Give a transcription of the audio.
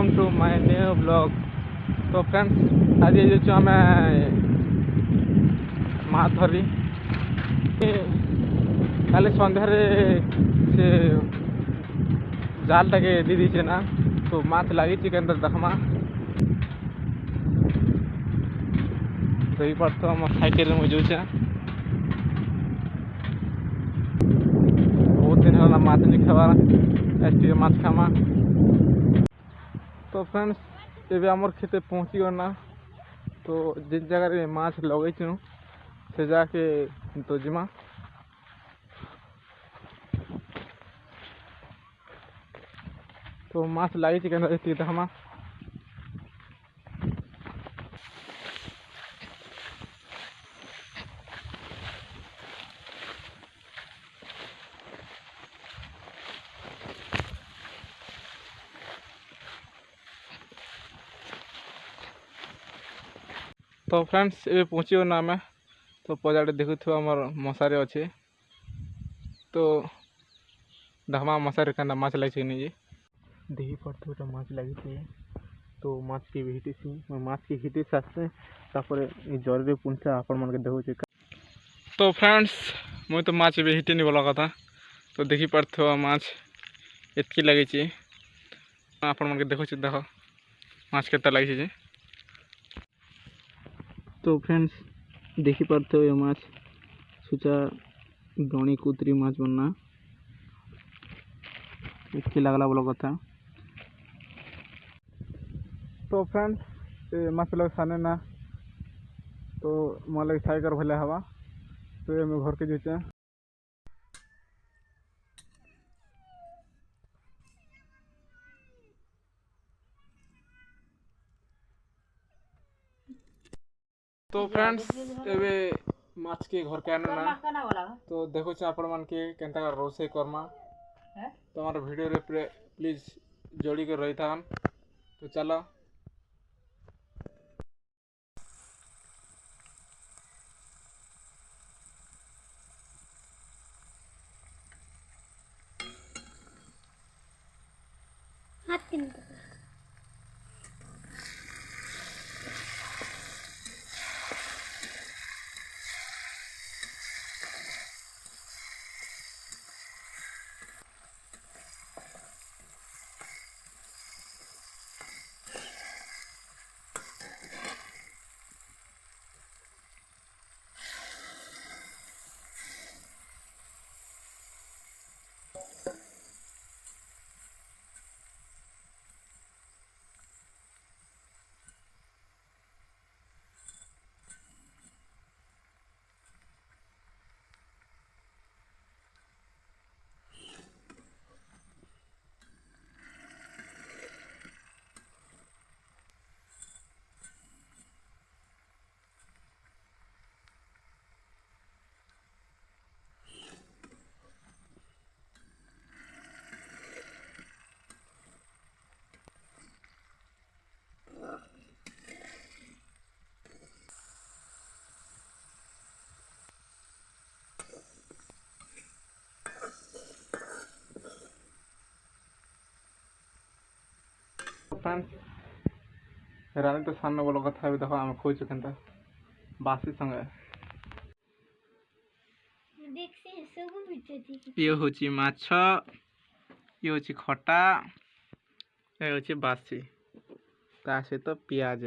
Welcome to my new blog. तो friends आज ये जो हमें माछ धरी काली सन्धार से जाल टाके दी दीचे ना, तो माछ लगी केन्द्र देखमा दही पार तो हम साइकेल में जाऊे बहुत दिन है माछ नहीं खाबार आज माछ खामा। तो फ्रेंड्स ये आमर खेते पहुँची गना, तो जिन जगह माछ लगे से जाके तो जिमा तो माछ लगी के देखमा। तो फ्रेंड्स ये पहुँची गना आम, तो पजाड़े देखु आमर मशारी अच्छे, तो देखमा मशारी का माछ लगी नहीं देखी पड़ते माछ लगी। तो माछ के हिटी माछ के हिटी आसते जरी पुंछा आपण मन के देखुचे। तो फ्रेंड्स मुझे तो माछ भी हिटी नहीं बोला कथा, तो देखी पड़ते माछ एतकी लगी आपण मन के देखुचे। देख माछ के लगी। तो फ्रेंड्स देखी पारते हो ये माछ सुचा गणी कुतरी माछ बनना इसकी लगला बोला कथा। तो फ्रेंड्स ये माछ लग साने ना, तो मोर लगे साइकर भले हवा, तो ये मैं घर के जीचे। तो फ्रेंड्स एबे माछ के घर के आने ना, तो देखो आपण मन के केनता रोसे करमा, तो हमारे वीडियो रे प्लीज जोड़ी के रही था। तो चलो फ्रेंड्स रानी तो सामने बोलो कथा भी देखो आम खोज के बासी संगे ये होची माछ, ये होची खटा, ये होची बासी ता सहित पियाज।